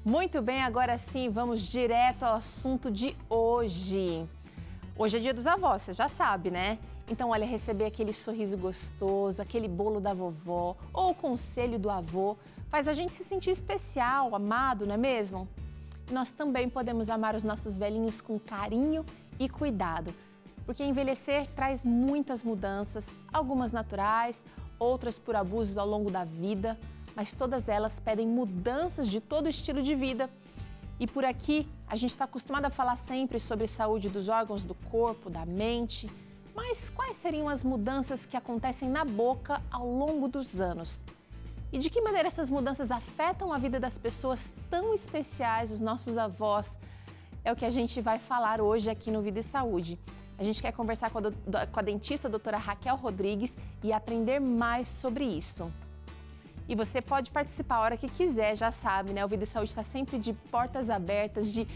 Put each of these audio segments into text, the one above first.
Muito bem, agora sim, vamos direto ao assunto de hoje. Hoje é dia dos avós, você já sabe, né? Então, olha, receber aquele sorriso gostoso, aquele bolo da vovó ou o conselho do avô faz a gente se sentir especial, amado, não é mesmo? E nós também podemos amar os nossos velhinhos com carinho e cuidado, porque envelhecer traz muitas mudanças, algumas naturais, outras por abusos ao longo da vida, mas todas elas pedem mudanças de todo o estilo de vida. E por aqui, a gente está acostumado a falar sempre sobre saúde dos órgãos do corpo, da mente, mas quais seriam as mudanças que acontecem na boca ao longo dos anos? E de que maneira essas mudanças afetam a vida das pessoas tão especiais, os nossos avós? É o que a gente vai falar hoje aqui no Vida e Saúde. A gente quer conversar com a dentista, a doutora Raquel Rodrigues, e aprender mais sobre isso. E você pode participar a hora que quiser, já sabe, né? O Vida e Saúde está sempre de portas abertas, de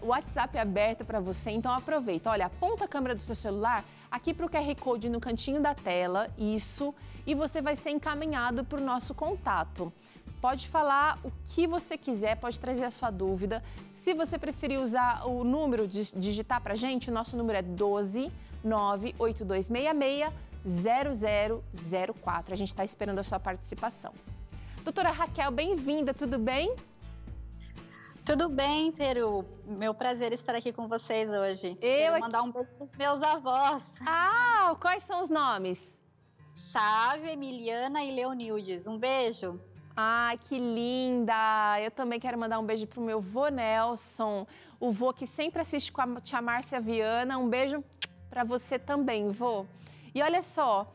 WhatsApp aberto para você, então aproveita. Olha, aponta a câmera do seu celular aqui para o QR Code no cantinho da tela, isso, e você vai ser encaminhado para o nosso contato. Pode falar o que você quiser, pode trazer a sua dúvida. Se você preferir usar o número, digitar para a gente, o nosso número é 12 98266 0004. A gente está esperando a sua participação. Doutora Raquel, bem-vinda, tudo bem? Tudo bem, Peru. Meu prazer estar aqui com vocês hoje. Quero mandar um beijo para os meus avós. Ah, quais são os nomes? Sávio, Emiliana e Leonildes. Um beijo. Ai, que linda! Eu também quero mandar um beijo para o meu vô Nelson, o vô que sempre assiste com a tia Márcia Viana. Um beijo para você também, vô. E olha só,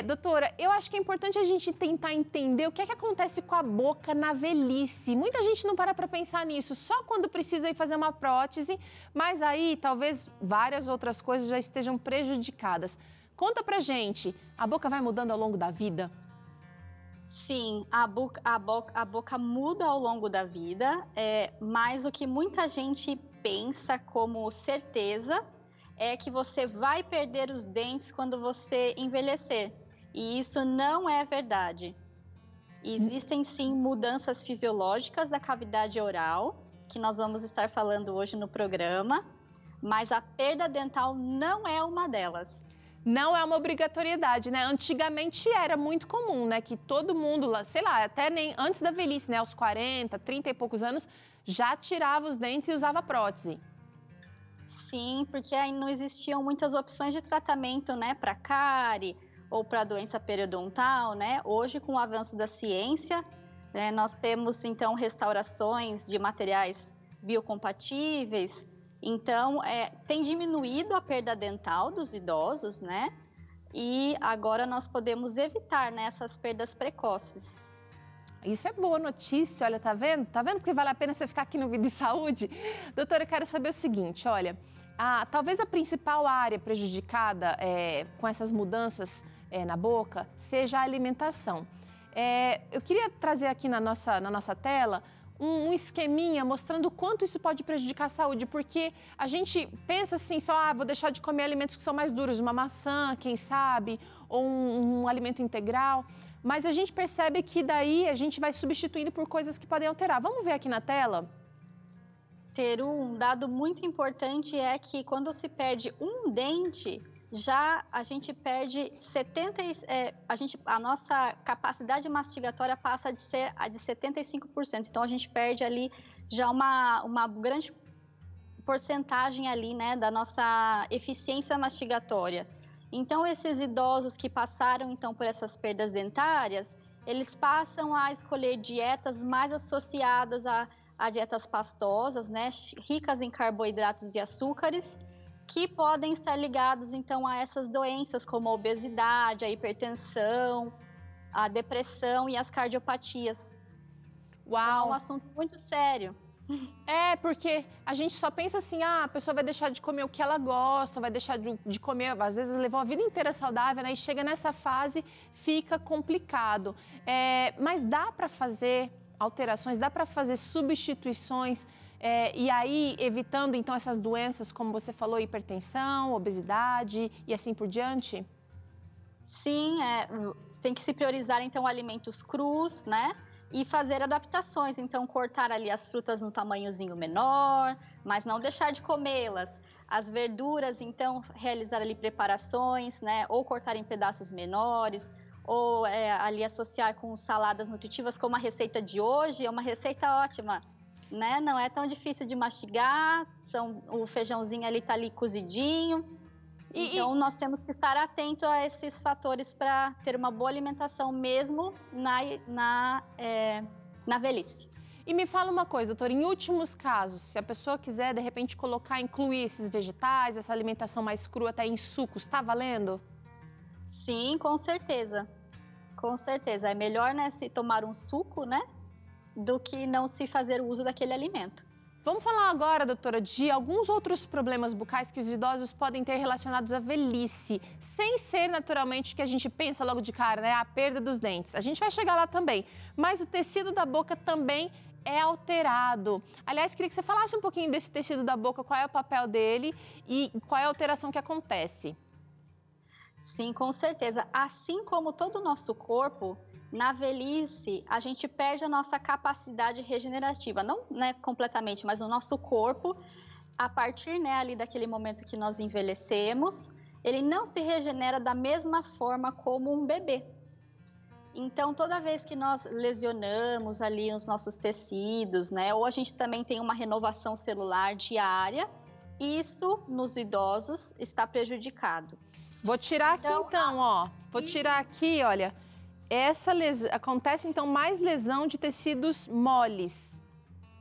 doutora, eu acho que é importante a gente tentar entender o que é que acontece com a boca na velhice. Muita gente não para pensar nisso, só quando precisa ir fazer uma prótese, mas aí talvez várias outras coisas já estejam prejudicadas. Conta pra gente, a boca vai mudando ao longo da vida? Sim, a boca muda ao longo da vida, mas o que muita gente pensa como certeza é que você vai perder os dentes quando você envelhecer. E isso não é verdade. Existem sim mudanças fisiológicas da cavidade oral, que nós vamos estar falando hoje no programa, mas a perda dental não é uma delas. Não é uma obrigatoriedade, né? Antigamente era muito comum, né? Que todo mundo, sei lá, até nem antes da velhice, né? Aos 40, 30 e poucos anos, já tirava os dentes e usava prótese. Sim, porque aí não existiam muitas opções de tratamento, né, para cárie ou para doença periodontal, né? Hoje, com o avanço da ciência, nós temos então restaurações de materiais biocompatíveis. Então, tem diminuído a perda dental dos idosos, né? E agora nós podemos evitar, né, essas perdas precoces. Isso é boa notícia, olha, tá vendo? Tá vendo porque vale a pena você ficar aqui no Vida e Saúde? Doutora, eu quero saber o seguinte, olha, talvez a principal área prejudicada com essas mudanças na boca seja a alimentação. Eu queria trazer aqui na nossa tela um esqueminha mostrando o quanto isso pode prejudicar a saúde, porque a gente pensa assim, só vou deixar de comer alimentos que são mais duros, uma maçã, quem sabe, ou um alimento integral, mas a gente percebe que daí a gente vai substituindo por coisas que podem alterar. Vamos ver aqui na tela? Teru, um dado muito importante é que quando se perde um dente, já a gente perde a nossa capacidade mastigatória passa de ser a de 75%. Então a gente perde ali já uma grande porcentagem ali, né, da nossa eficiência mastigatória. Então esses idosos que passaram então por essas perdas dentárias, eles passam a escolher dietas mais associadas a dietas pastosas, né, ricas em carboidratos e açúcares, que podem estar ligados, então, a essas doenças como a obesidade, a hipertensão, a depressão e as cardiopatias. Uau! Então, é um assunto muito sério. Porque a gente só pensa assim, a pessoa vai deixar de comer o que ela gosta, vai deixar de comer, às vezes levou a vida inteira saudável, né? E chega nessa fase, fica complicado. Mas dá para fazer alterações, dá para fazer substituições, e aí evitando então essas doenças, como você falou, hipertensão, obesidade e assim por diante? Sim, tem que se priorizar então alimentos crus, né? e fazer adaptações. Então, cortar ali as frutas no tamanhozinho menor, mas não deixar de comê-las. As verduras, então, realizar ali preparações, né? Ou cortar em pedaços menores, ou ali associar com saladas nutritivas, como a receita de hoje, é uma receita ótima, né? Não é tão difícil de mastigar, o feijãozinho ali tá ali cozidinho. Então, nós temos que estar atento a esses fatores para ter uma boa alimentação mesmo na velhice. E me fala uma coisa, doutora, em últimos casos, se a pessoa quiser, de repente, incluir esses vegetais, essa alimentação mais crua, até em sucos, tá valendo? Sim, com certeza. Com certeza. É melhor, né, se tomar um suco, né, do que não se fazer o uso daquele alimento. Vamos falar agora, doutora, de alguns outros problemas bucais que os idosos podem ter relacionados à velhice, sem ser naturalmente o que a gente pensa logo de cara, né? A perda dos dentes. A gente vai chegar lá também, mas o tecido da boca também é alterado. Aliás, queria que você falasse um pouquinho desse tecido da boca, qual é o papel dele e qual é a alteração que acontece. Sim, com certeza. Assim como todo o nosso corpo, na velhice, a gente perde a nossa capacidade regenerativa. Não, né, completamente, mas o nosso corpo, a partir, né, ali daquele momento que nós envelhecemos, ele não se regenera da mesma forma como um bebê. Então, toda vez que nós lesionamos ali os nossos tecidos, né, ou a gente também tem uma renovação celular diária, isso nos idosos está prejudicado. Vou tirar aqui então, ó. Vou tirar aqui, olha. Acontece então mais lesão de tecidos moles.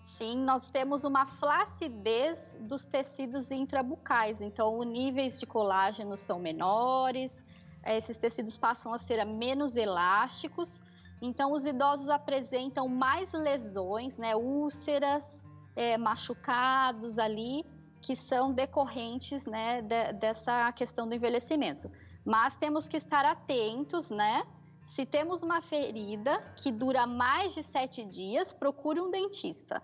Sim, nós temos uma flacidez dos tecidos intrabucais. Então, os níveis de colágeno são menores, esses tecidos passam a ser menos elásticos. Então, os idosos apresentam mais lesões, né, úlceras, machucados ali, que são decorrentes, né, dessa questão do envelhecimento. Mas temos que estar atentos, né? Se temos uma ferida que dura mais de 7 dias, procure um dentista.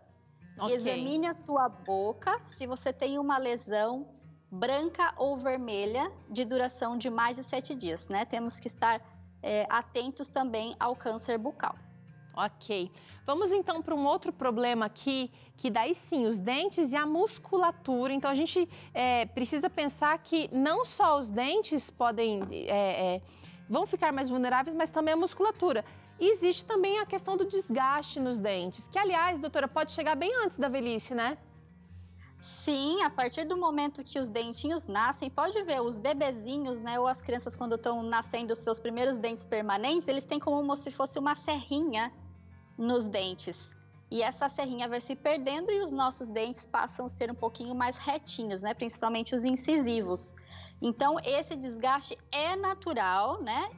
Okay. Examine a sua boca se você tem uma lesão branca ou vermelha de duração de mais de 7 dias, né? Temos que estar atentos também ao câncer bucal. Ok. Vamos então para um outro problema aqui, que daí sim, os dentes e a musculatura. Então a gente precisa pensar que não só os dentes vão ficar mais vulneráveis, mas também a musculatura. E existe também a questão do desgaste nos dentes, que aliás, doutora, pode chegar bem antes da velhice, né? Sim, a partir do momento que os dentinhos nascem, pode ver, os bebezinhos, né, ou as crianças quando estão nascendo os seus primeiros dentes permanentes, eles têm como se fosse uma serrinha nos dentes. E essa serrinha vai se perdendo e os nossos dentes passam a ser um pouquinho mais retinhos, né, principalmente os incisivos. Então, esse desgaste é natural, né,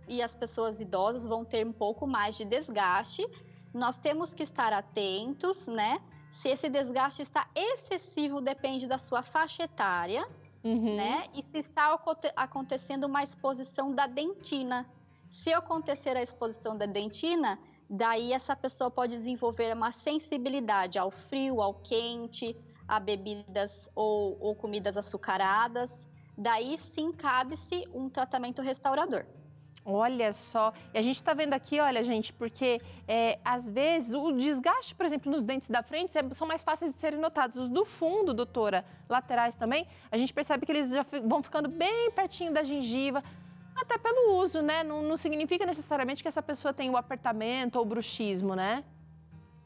e as pessoas idosas vão ter um pouco mais de desgaste. Nós temos que estar atentos, né? Se esse desgaste está excessivo, depende da sua faixa etária, né? E se está acontecendo uma exposição da dentina. Se acontecer a exposição da dentina, daí essa pessoa pode desenvolver uma sensibilidade ao frio, ao quente, a bebidas ou comidas açucaradas. Daí sim cabe-se um tratamento restaurador. Olha só, e a gente está vendo aqui, olha gente, porque às vezes o desgaste, por exemplo, nos dentes da frente são mais fáceis de serem notados. Os do fundo, doutora, laterais também, a gente percebe que eles já vão ficando bem pertinho da gengiva, até pelo uso, né? Não significa necessariamente que essa pessoa tem o apertamento ou bruxismo, né?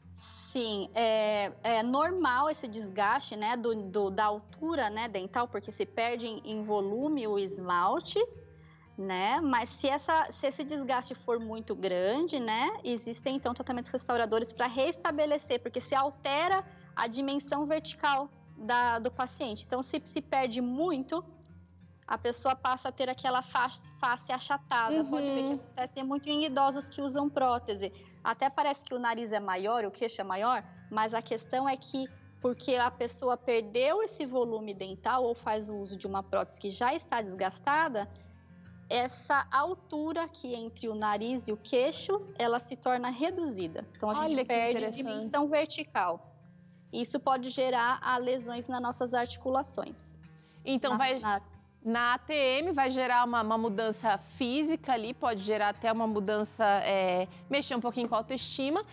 Sim, é normal esse desgaste, né, da altura, né, dental, porque se perde em volume o esmalte, né? Mas se esse desgaste for muito grande, né, existem então tratamentos restauradores para restabelecer, porque se altera a dimensão vertical do paciente. Então, se perde muito, a pessoa passa a ter aquela face achatada. Pode ver que acontece muito em idosos que usam prótese. Até parece que o nariz é maior, o queixo é maior, mas a questão é que porque a pessoa perdeu esse volume dental ou faz o uso de uma prótese que já está desgastada, essa altura aqui entre o nariz e o queixo, ela se torna reduzida. Então, a gente perde a dimensão vertical. Isso pode gerar lesões nas nossas articulações. Então, Na ATM vai gerar uma mudança física ali, pode gerar até uma mudança, mexer um pouquinho com a autoestima,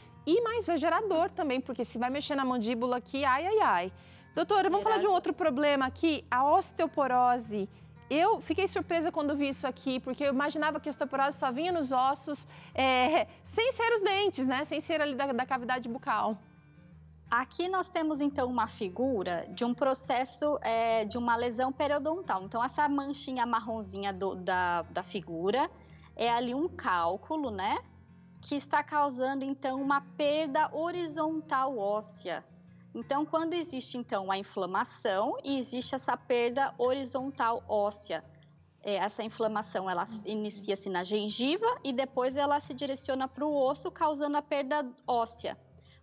mas vai gerar dor também, porque se vai mexer na mandíbula aqui, ai, ai, ai. Doutora, vamos falar de um outro problema aqui, a osteoporose. Eu fiquei surpresa quando vi isso aqui, porque eu imaginava que a osteoporose só vinha nos ossos, sem ser os dentes, né? Sem ser ali da cavidade bucal. Aqui nós temos, então, uma figura de um processo de uma lesão periodontal. Então, essa manchinha marronzinha da figura é ali um cálculo, né? Que está causando, então, uma perda horizontal óssea. Então, quando existe, então, a inflamação e existe essa perda horizontal óssea. Essa inflamação, ela inicia-se na gengiva e depois ela se direciona para o osso, causando a perda óssea.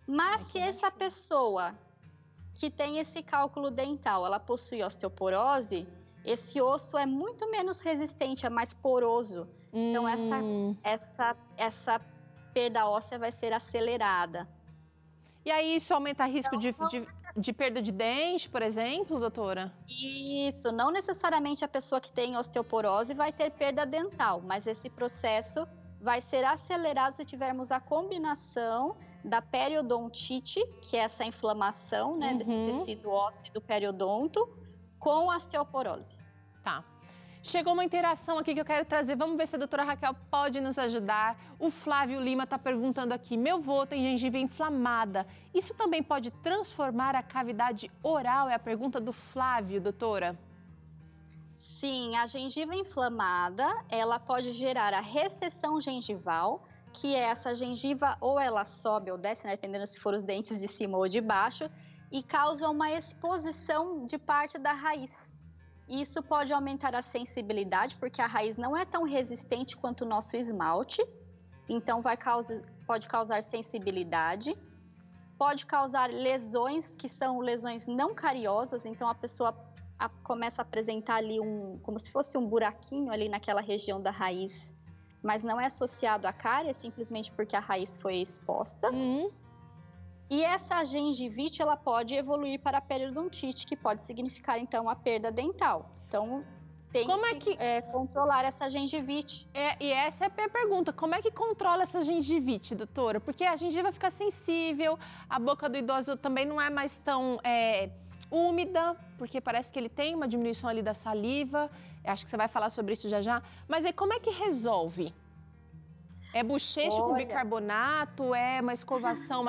Mas se essa pessoa que tem esse cálculo dental, ela possui osteoporose, esse osso é muito menos resistente, é mais poroso. Então, essa perda óssea vai ser acelerada. E aí isso aumenta o risco de perda de dente, por exemplo, doutora? Isso, não necessariamente a pessoa que tem osteoporose vai ter perda dental, mas esse processo vai ser acelerado se tivermos a combinação da periodontite, que é essa inflamação, né, desse tecido ósseo do periodonto, com a osteoporose. Tá. Chegou uma interação aqui que eu quero trazer. Vamos ver se a doutora Raquel pode nos ajudar. O Flávio Lima está perguntando aqui. Meu avô tem gengiva inflamada. Isso também pode transformar a cavidade oral? É a pergunta do Flávio, doutora. Sim, a gengiva inflamada, ela pode gerar a recessão gengival, que é essa gengiva ou ela sobe ou desce, né, dependendo se for os dentes de cima ou de baixo, e causa uma exposição de parte da raiz. Isso pode aumentar a sensibilidade, porque a raiz não é tão resistente quanto o nosso esmalte, então pode causar sensibilidade, pode causar lesões que são lesões não cariosas, então a pessoa começa a apresentar ali como se fosse um buraquinho ali naquela região da raiz, mas não é associado à cárie, é simplesmente porque a raiz foi exposta. E essa gengivite, ela pode evoluir para a periodontite, que pode significar, então, a perda dental. Então, tem que controlar essa gengivite. E essa é a pergunta, como é que controla essa gengivite, doutora? Porque a gengiva fica sensível, a boca do idoso também não é mais tão úmida, porque parece que ele tem uma diminuição ali da saliva. Acho que você vai falar sobre isso já já. Mas aí, como é que resolve? É bochecho com bicarbonato? É uma escovação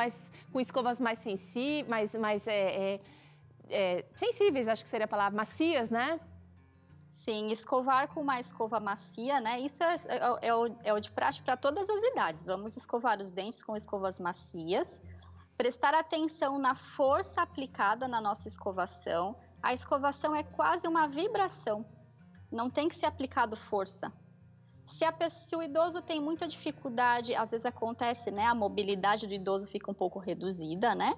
com escovas mais sensíveis, sensíveis, acho que seria a palavra, macias, né? Sim, escovar com uma escova macia, né? Isso é o de praxe para todas as idades. Vamos escovar os dentes com escovas macias, prestar atenção na força aplicada na nossa escovação. A escovação é quase uma vibração, não tem que ser aplicado força. Se o idoso tem muita dificuldade, às vezes acontece, né? A mobilidade do idoso fica um pouco reduzida, né?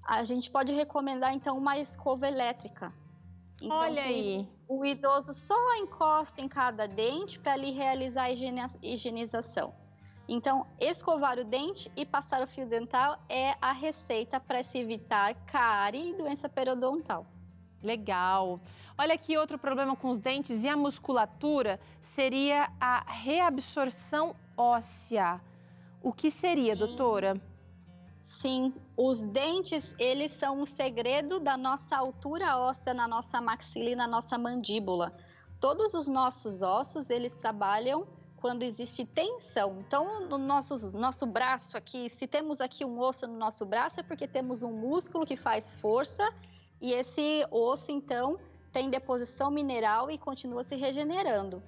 A gente pode recomendar, então, uma escova elétrica. Então, olha aí. O idoso só encosta em cada dente para ali realizar a higienização. Então, escovar o dente e passar o fio dental é a receita para se evitar cárie e doença periodontal. Legal. Olha aqui, outro problema com os dentes e a musculatura seria a reabsorção óssea. O que seria, doutora? Sim, os dentes, eles são um segredo da nossa altura óssea na nossa maxila e na nossa mandíbula. Todos os nossos ossos, eles trabalham quando existe tensão. Então, no nosso braço aqui, se temos aqui um osso no nosso braço, é porque temos um músculo que faz força e esse osso, então, tem deposição mineral e continua se regenerando.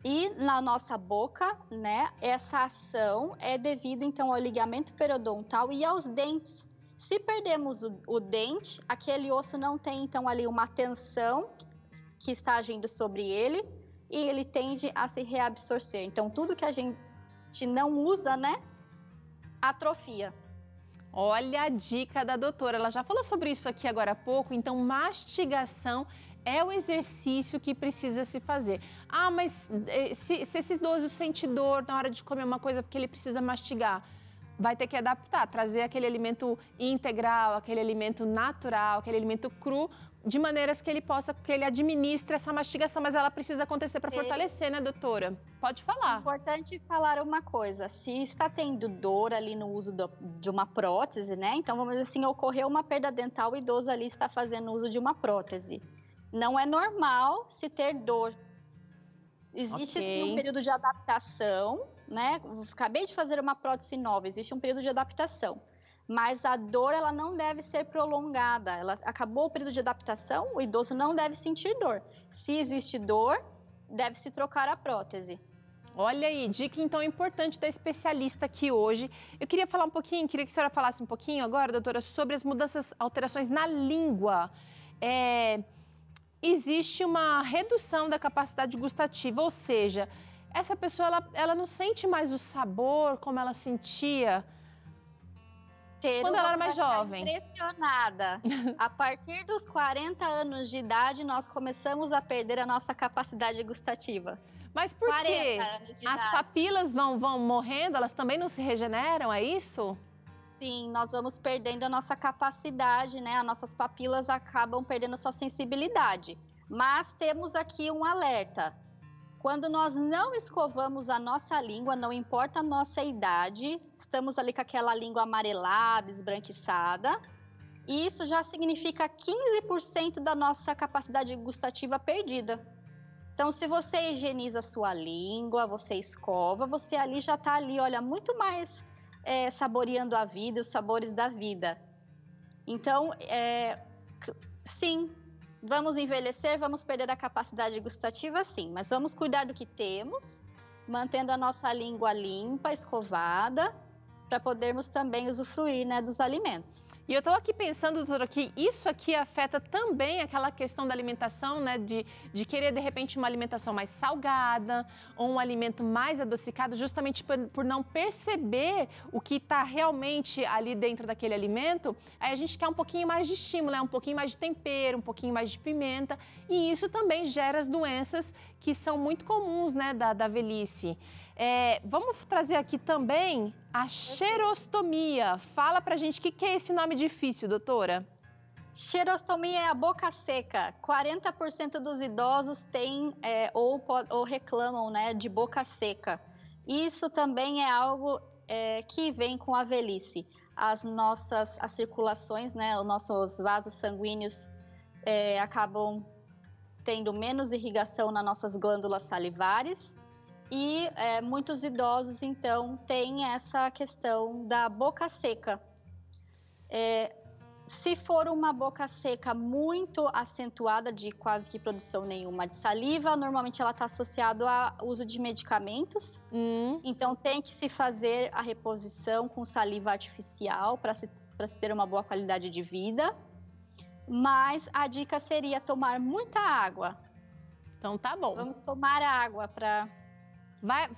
E na nossa boca, né, essa ação é devido, então, ao ligamento periodontal e aos dentes. Se perdemos o dente, aquele osso não tem, então, ali uma tensão que está agindo sobre ele e ele tende a se reabsorver. Então, tudo que a gente não usa, né, atrofia. Olha a dica da doutora, ela já falou sobre isso aqui agora há pouco, então mastigação é o exercício que precisa se fazer. Ah, mas se esse idoso sente dor na hora de comer uma coisa porque ele precisa mastigar, vai ter que adaptar, trazer aquele alimento integral, aquele alimento natural, aquele alimento cru, de maneiras que ele possa, que ele administre essa mastigação, mas ela precisa acontecer para fortalecer, né, doutora? Pode falar. É importante falar uma coisa, se está tendo dor ali no uso de uma prótese, né? Então, vamos dizer assim, ocorreu uma perda dental, o idoso ali está fazendo uso de uma prótese. Não é normal se ter dor. Existe sim um período de adaptação, né? Acabei de fazer uma prótese nova, existe um período de adaptação. Mas a dor, ela não deve ser prolongada. Ela acabou o período de adaptação, o idoso não deve sentir dor. Se existe dor, deve-se trocar a prótese. Olha aí, dica então importante da especialista aqui hoje. Eu queria falar um pouquinho, queria que a senhora falasse um pouquinho agora, doutora, sobre as mudanças, alterações na língua. Existe uma redução da capacidade gustativa, ou seja, essa pessoa, ela não sente mais o sabor como ela sentia quando ela era mais jovem. Impressionada. A partir dos 40 anos de idade, nós começamos a perder a nossa capacidade gustativa. Mas por quê? As papilas vão morrendo, elas também não se regeneram, é isso? Sim, nós vamos perdendo a nossa capacidade, né? As nossas papilas acabam perdendo sua sensibilidade. Mas temos aqui um alerta. Quando nós não escovamos a nossa língua, não importa a nossa idade, estamos ali com aquela língua amarelada, esbranquiçada, e isso já significa 15% da nossa capacidade gustativa perdida. Então, se você higieniza a sua língua, você escova, você ali já está ali, olha, muito mais saboreando a vida, os sabores da vida. Então, sim, vamos envelhecer, vamos perder a capacidade gustativa, sim, mas vamos cuidar do que temos, mantendo a nossa língua limpa, escovada, para podermos também usufruir, né, dos alimentos. E eu estou aqui pensando, doutora, que isso aqui afeta também aquela questão da alimentação, né, de querer, de repente, uma alimentação mais salgada ou um alimento mais adocicado, justamente por não perceber o que está realmente ali dentro daquele alimento. Aí a gente quer um pouquinho mais de estímulo, né, um pouquinho mais de tempero, um pouquinho mais de pimenta, e isso também gera as doenças que são muito comuns, né, da velhice. Vamos trazer aqui também a xerostomia. Fala pra gente o que é esse nome difícil, doutora. Xerostomia é a boca seca. 40% dos idosos têm ou reclamam, né, de boca seca. Isso também é algo que vem com a velhice. As circulações, né, os nossos vasos sanguíneos acabam tendo menos irrigação nas nossas glândulas salivares. E muitos idosos, então, têm essa questão da boca seca. Se for uma boca seca muito acentuada, de quase que produção nenhuma de saliva, normalmente ela está associada ao uso de medicamentos. Então, tem que se fazer a reposição com saliva artificial para se ter uma boa qualidade de vida. Mas a dica seria tomar muita água. Então, tá bom. Vamos tomar água para...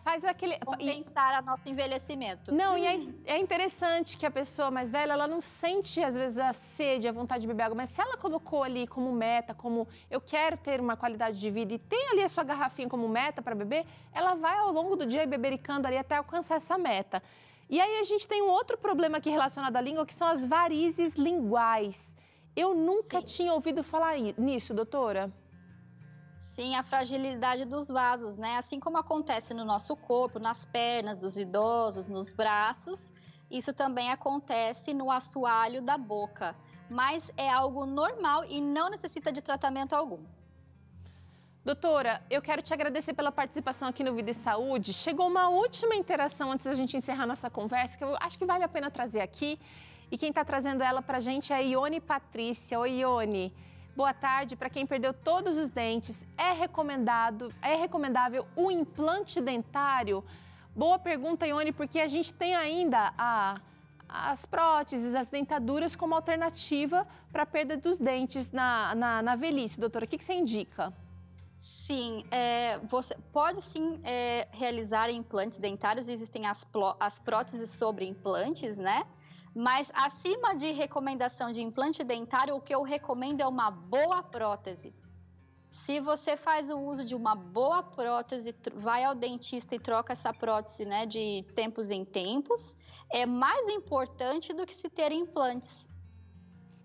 faz aquele... compensar o nosso envelhecimento. Não, e é interessante que a pessoa mais velha, ela não sente, às vezes, a sede, a vontade de beber água, mas se ela colocou ali como meta, como eu quero ter uma qualidade de vida e tem ali a sua garrafinha como meta para beber, ela vai ao longo do dia bebericando ali até alcançar essa meta. E aí a gente tem um outro problema aqui relacionado à língua, que são as varizes linguais. Eu nunca tinha ouvido falar nisso, doutora. Sim, a fragilidade dos vasos, né? Assim como acontece no nosso corpo, nas pernas dos idosos, nos braços, isso também acontece no assoalho da boca. Mas é algo normal e não necessita de tratamento algum. Doutora, eu quero te agradecer pela participação aqui no Vida e Saúde. Chegou uma última interação antes da gente encerrar nossa conversa, que eu acho que vale a pena trazer aqui. E quem está trazendo ela para a gente é a Ione Patrícia. Oi, Ione. Boa tarde. Para quem perdeu todos os dentes, é recomendável o implante dentário? Boa pergunta, Ione, porque a gente tem ainda as próteses, as dentaduras como alternativa para a perda dos dentes na velhice. Doutora, o que você indica? Sim, você pode sim realizar implantes dentários. Existem as próteses sobre implantes, né? Mas acima de recomendação de implante dentário, o que eu recomendo é uma boa prótese. Se você faz o uso de uma boa prótese, vai ao dentista e troca essa prótese, né, de tempos em tempos, é mais importante do que se ter implantes.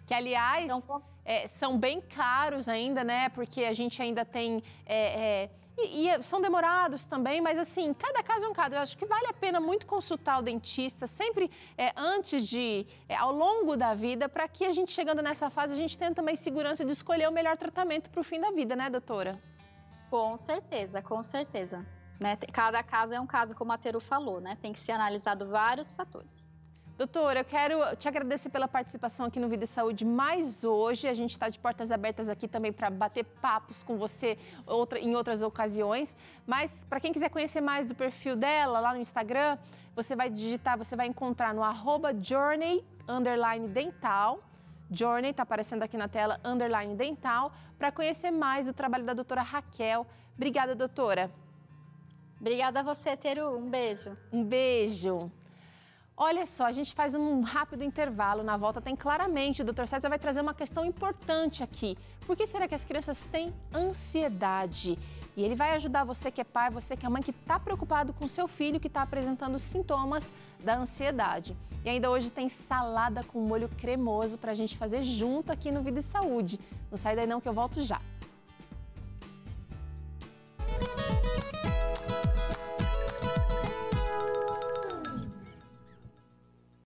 Que, aliás, então, são bem caros ainda, né? Porque a gente ainda tem... são demorados também, mas assim, cada caso é um caso. Eu acho que vale a pena muito consultar o dentista sempre antes de, ao longo da vida, para que a gente, chegando nessa fase, a gente tenha também segurança de escolher o melhor tratamento para o fim da vida, né, doutora? Com certeza, com certeza. Né? Cada caso é um caso, como a Teru falou, né? Tem que ser analisado vários fatores. Doutora, eu quero te agradecer pela participação aqui no Vida e Saúde mais hoje. A gente está de portas abertas aqui também para bater papos com você em outras ocasiões. Mas para quem quiser conhecer mais do perfil dela lá no Instagram, você vai digitar, você vai encontrar no @journey_dental. Journey, está aparecendo aqui na tela, _dental, para conhecer mais do trabalho da doutora Raquel. Obrigada, doutora. Obrigada a você, Teru. Um beijo. Um beijo. Olha só, a gente faz um rápido intervalo. Na volta tem claramente, o Dr. César vai trazer uma questão importante aqui. Por que será que as crianças têm ansiedade? E ele vai ajudar você que é pai, você que é mãe, que está preocupado com seu filho que está apresentando sintomas da ansiedade. E ainda hoje tem salada com molho cremoso para a gente fazer junto aqui no Vida e Saúde. Não sai daí não que eu volto já.